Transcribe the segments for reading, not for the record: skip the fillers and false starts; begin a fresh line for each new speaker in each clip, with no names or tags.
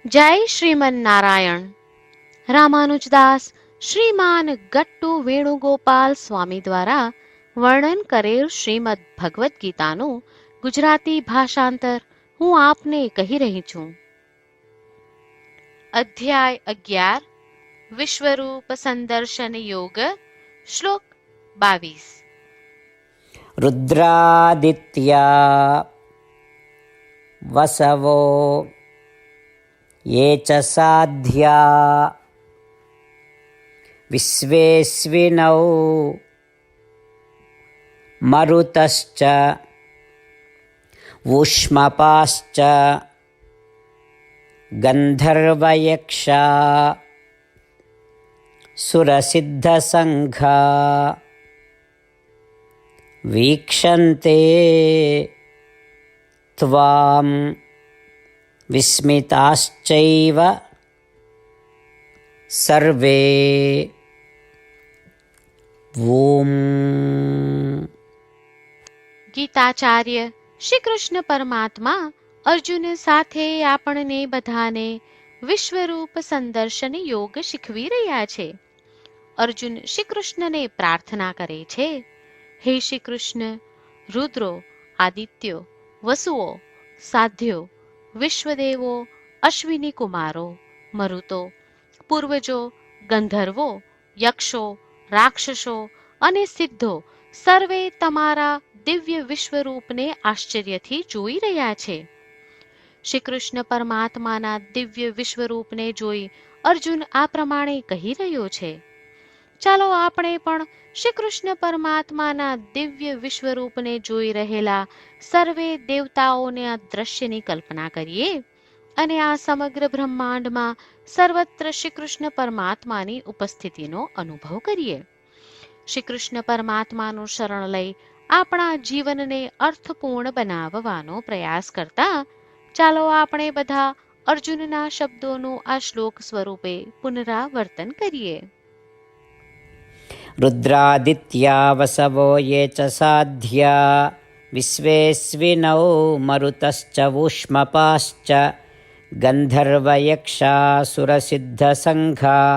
જય શ્રીમન નારાયણ. રામાનુજદાસ શ્રીમાન ગટ્ટુ વેણુગોપાલ સ્વામી દ્વારા વર્ણન કરેલ શ્રીમદ ભગવદ્ ગીતાનું ગુજરાતી ભાષાંતર હું આપને કહી રહી છું. અધ્યાય 11 વિશ્વરૂપ સંદર્શન યોગ. શ્લોક 22.
રુદ્રાદિત્યા વસવો ये च साध्या विश्वेस्विनौ मरुतश्च वूष्मपाश्च गन्धर्वयक्षा सुरसिद्धसङ्घा वीक्षन्ते त्वां વિસ્મિતાશ્ચૈવ સર્વે. ઓમ.
ગીતાચાર્ય શ્રી કૃષ્ણ પરમાત્મા અર્જુન સાથે આપણને બધાને વિશ્વરૂપ સંદર્શન યોગ શીખવી રહ્યા છે. અર્જુન શ્રી કૃષ્ણને પ્રાર્થના કરે છે, હે શ્રી કૃષ્ણ, રુદ્રો, આદિત્યો, વસુઓ, સાધ્યો, વિશ્વદેવો, અશ્વિની કુમારો, મરુતો, પૂર્વજો, ગંધર્વો, યક્ષો, રાક્ષસો અને સિદ્ધો સર્વે તમારા દિવ્ય વિશ્વરૂપને આશ્ચર્યથી જોઈ રહ્યા છે. શ્રી કૃષ્ણ પરમાત્માના દિવ્ય વિશ્વરૂપને જોઈ અર્જુન આ પ્રમાણે કહી રહ્યો છે. ચાલો આપણે પણ શ્રી કૃષ્ણ પરમાત્માના દિવ્ય વિશ્વરૂપને જોઈ રહેલા સર્વે દેવતાઓના દ્રશ્યની કલ્પના કરીએ અને આ સમગ્ર બ્રહ્માંડમાં સર્વત્ર શ્રી કૃષ્ણ પરમાત્માની ઉપસ્થિતિનો અનુભવ કરીએ. શ્રી કૃષ્ણ પરમાત્માનું શરણ લઈ આપણા જીવનને અર્થપૂર્ણ બનાવવાનો પ્રયાસ કરતા ચાલો આપણે બધા અર્જુનના શબ્દોનું આ શ્લોક સ્વરૂપે પુનરાવર્તન કરીએ.
રુદ્રાદિત્યા વસવો યે ચ સાધ્યા વિશ્વેસ્વિનૌ મરુતશ્ચ વૂષ્મપાશ્ચ ગંધર્વયક્ષા સુરસિદ્ધસંઘા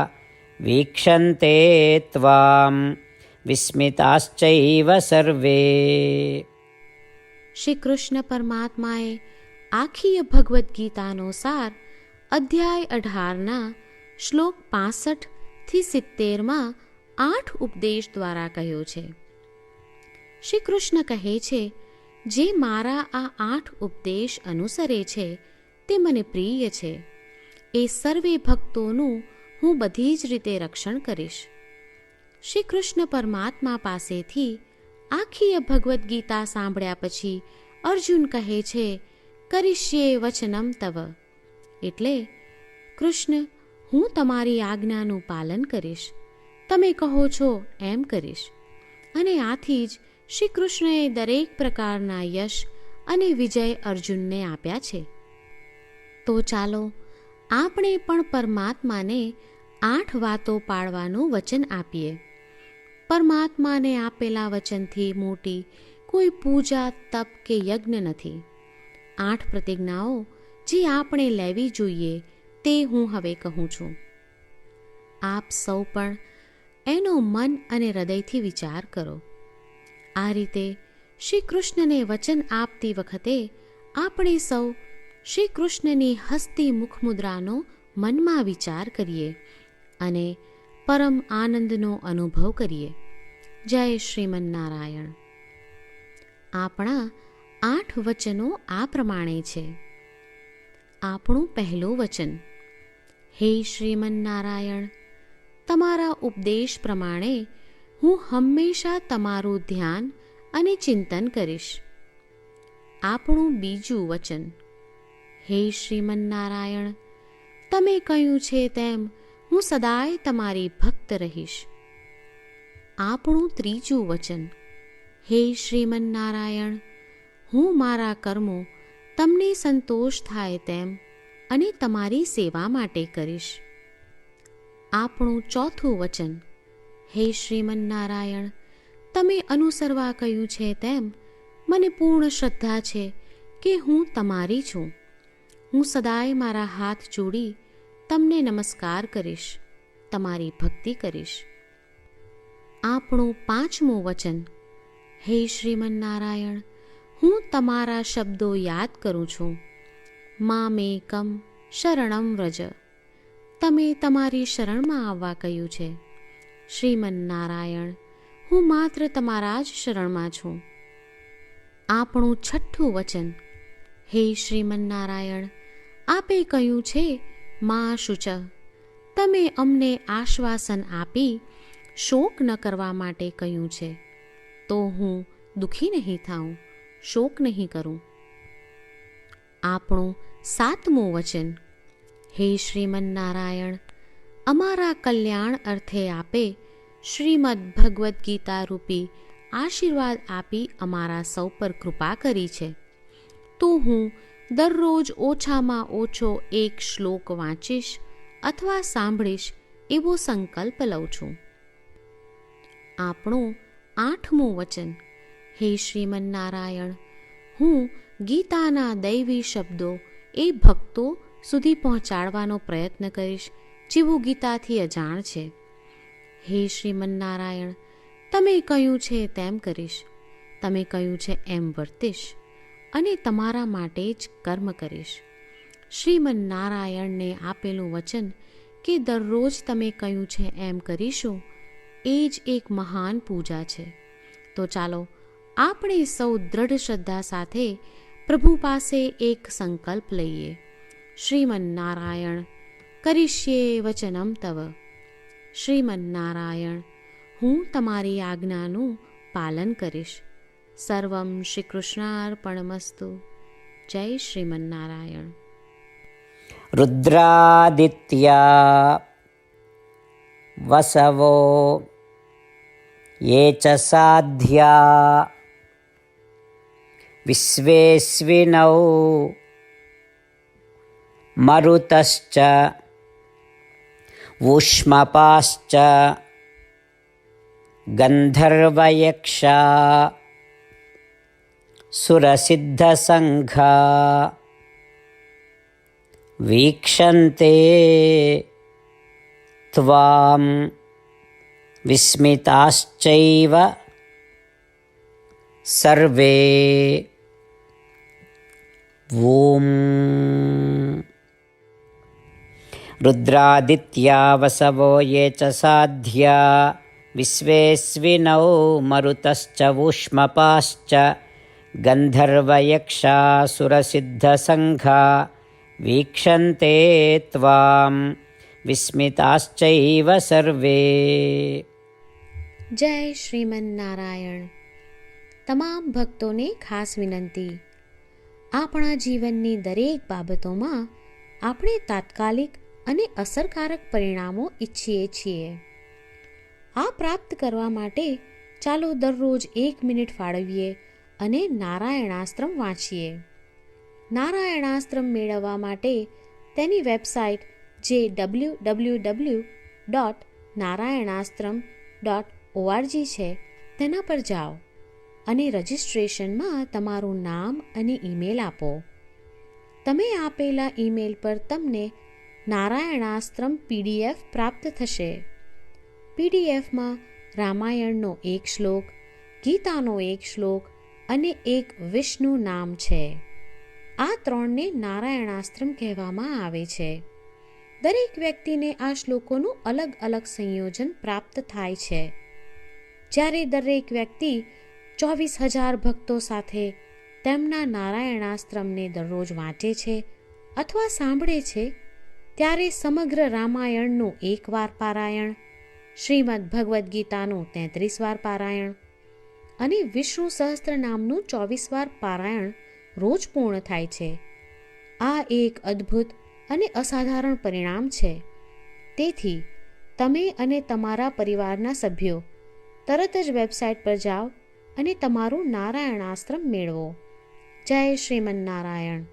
વીક્ષન્તે ત્વામ વિસ્મિતાશ્ચૈવ સર્વે.
શ્રી કૃષ્ણ પરમાત્માએ આખી ભગવદ્ ગીતાનો સાર અધ્યાય 18ના શ્લોક 65 થી 70માં 8 ઉપદેશ દ્વારા કહ્યો છે. શ્રી કૃષ્ણ કહે છે, જે મારા આ 8 ઉપદેશ અનુસરે છે તે મને પ્રિય છે. એ સર્વે ભક્તોનું હું બધી જ રીતે રક્ષણ કરીશ. શ્રી કૃષ્ણ પરમાત્મા પાસેથી આખી ભગવદ્ ગીતા સાંભળ્યા પછી અર્જુન કહે છે, કરિષ્યે વચનમ તવ, એટલે કૃષ્ણ, હું તમારી આજ્ઞાનું પાલન કરીશ, તમે કહો છો એમ કરીશ. અને આથી જ શ્રી કૃષ્ણએ દરેક પ્રકારના યશ અને વિજય અર્જુનને આપ્યા છે. તો ચાલો આપણે પણ પરમાત્માને 8 વાતો પાળવાનું વચન આપીએ. પરમાત્માને આપેલા વચનથી મોટી કોઈ પૂજા, તપ કે યજ્ઞ નથી. 8 પ્રતિજ્ઞાઓ જે આપણે લેવી જોઈએ તે હું હવે કહું છું. આપ સૌ પણ એનો મન અને હૃદયથી વિચાર કરો. આ રીતે શ્રી કૃષ્ણને વચન આપતી વખતે આપણે સૌ શ્રી કૃષ્ણની હસતી મુખમુદ્રાનો મનમાં વિચાર કરીએ અને પરમ આનંદનો અનુભવ કરીએ. જય શ્રીમન નારાયણ. આપણા 8 વચનો આ પ્રમાણે છે. આપણું પહેલું વચન, હે શ્રીમન નારાયણ, તમારા ઉપદેશ પ્રમાણે હું હંમેશા તમારું ધ્યાન અને ચિંતન કરીશ. આપણું બીજું વચન, હે શ્રીમન નારાયણ, તમે કહ્યું છે તેમ હું સદાય તમારી ભક્ત રહીશ. આપણું ત્રીજું વચન, હે શ્રીમન નારાયણ, હું મારા કર્મો તમને સંતોષ થાય તેમ અને તમારી સેવા માટે કરીશ. આપણું ચોથું વચન, હે શ્રીમન નારાયણ, તમે અનુસરવા કહ્યું છે તેમ મને પૂર્ણ શ્રદ્ધા છે કે હું તમારી છું. હું સદાય મારા હાથ જોડી તમને નમસ્કાર કરીશ, તમારી ભક્તિ કરીશ. આપણું 5મું વચન. હે શ્રીમન્નારાયણ, હું તમારા શબ્દો યાદ કરું છું. મામેકમ શરણમ વ્રજ. તમે તમારી શરણમાં આવવા કહ્યું છે. શ્રીમન્નારાયણ, હું માત્ર તમારા જ શરણમાં છું. આપણું 6થું વચન. હે શ્રીમન્નારાયણ, આપે કહ્યું છે મા શુચ. તમે અમને આશ્વાસન આપી શોક ન કરવા માટે કહ્યું છે, તો હું દુઃખી નહીં થાઉં, શોક નહીં કરું. આપણું 7મું વચન. હે શ્રીમન્નારાયણ, અમારા કલ્યાણ અર્થે આપે શ્રીમદ્ ભગવદ્ ગીતા રૂપી આશીર્વાદ આપી અમારા સૌ પર કૃપા કરી છે, તો હું દરરોજ ઓછામાં ઓછો 1 શ્લોક વાંચીશ અથવા સાંભળીશ એવો સંકલ્પ લઉં છું. આપણું 8મું વચન. હે શ્રીમન્નારાયણ, હું ગીતાના દૈવી શબ્દો એ ભક્તો સુધી પહોંચાડવાનો પ્રયત્ન કરીશ જેઓ ગીતાથી અજાણ છે. હે શ્રીમન્નારાયણ, તમે કહ્યું છે તેમ કરીશ, તમે કહ્યું છે એમ વર્તીશ અને તમારા માટે જ કર્મ કરીશ. શ્રીમન્નારાયણને આપેલું વચન કે દરરોજ તમે કહ્યું છે એમ કરીશું, એ જ એક મહાન પૂજા છે. તો ચાલો આપણે સૌ દ્રઢ શ્રદ્ધા સાથે પ્રભુ પાસે એક સંકલ્પ લઈએ. શ્રીમન્નારાયણ, કરીશ્યે વચનમ તવ. શ્રીમન્નારાયણ, હું તમારી આજ્ઞાનું પાલન કરીશ. સર્વમ શ્રી કૃષ્ણાર્પણમસ્તુ. જય શ્રીમન્નારાયણ.
રુદ્રાદિત્યા વસવો યે ચ સાધ્યા વિશ્વેસ્વિનૌ મરુતશ્ચ વુષ્મપાશ્ચ ગંધર્વયક્ષા સુરસિદ્ધસંઘા વીક્ષન્તે ત્વામ વિસ્મિતાશ્ચૈવ સર્વે. ઓમ. રુદ્રાદિત્યા વસવો યે ચ સાધ્યા વિશ્વેસ્વિનૌ મરુતશ્ચ વુષ્મપાશ્ચ ગંધર્વયક્ષા સુરસિદ્ધસંઘા વીક્ષન્તે ત્વામ વિસ્મિતાશ્ચૈવ સર્વે.
જય શ્રીમન્નારાયણ. તમામ ભક્તોને ખાસ વિનંતી. આપણા જીવનની દરેક બાબતોમાં આપણે તાત્કાલિક અને અસરકારક પરિણામો ઈચ્છીએ છીએ. આ પ્રાપ્ત કરવા માટે ચાલો દરરોજ 1 મિનિટ ફાળવીએ અને નારાયણાસ્ત્રમ વાંચીએ. નારાયણાસ્ત્રમ મેળવવા માટે તેની વેબસાઇટ જે www.narayanaastram.org છે તેના પર જાઓ અને રજિસ્ટ્રેશનમાં તમારું નામ અને ઈમેલ આપો. તમે આપેલા ઈમેલ પર તમને નારાયણાસ્ત્રમ PDF પ્રાપ્ત થશે. PDFમાં રામાયણનો 1 શ્લોક, ગીતાનો 1 શ્લોક અને 1 વિષ્ણુ નામ છે. આ 3ને નારાયણાસ્ત્રમ કહેવામાં આવે છે. દરેક વ્યક્તિને આ શ્લોકોનું અલગ અલગ સંયોજન પ્રાપ્ત થાય છે. જ્યારે દરેક વ્યક્તિ 24,000 ભક્તો સાથે તેમના નારાયણાસ્ત્રમને દરરોજ વાંચે છે અથવા સાંભળે છે, ત્યારે સમગ્ર રામાયણનું 1 વાર પારાયણ, શ્રીમદ્ ભગવદ્ ગીતાનું 33 વાર પારાયણ અને વિષ્ણુ સહસ્ત્ર નામનું 24 વાર પારાયણ રોજ પૂર્ણ થાય છે. આ એક અદ્ભુત અને અસાધારણ પરિણામ છે. તેથી તમે અને તમારા પરિવારના સભ્યો તરત જ વેબસાઇટ પર જાઓ અને તમારું નારાયણાસ્ત્રમ મેળવો. જય શ્રીમન્નારાયણ.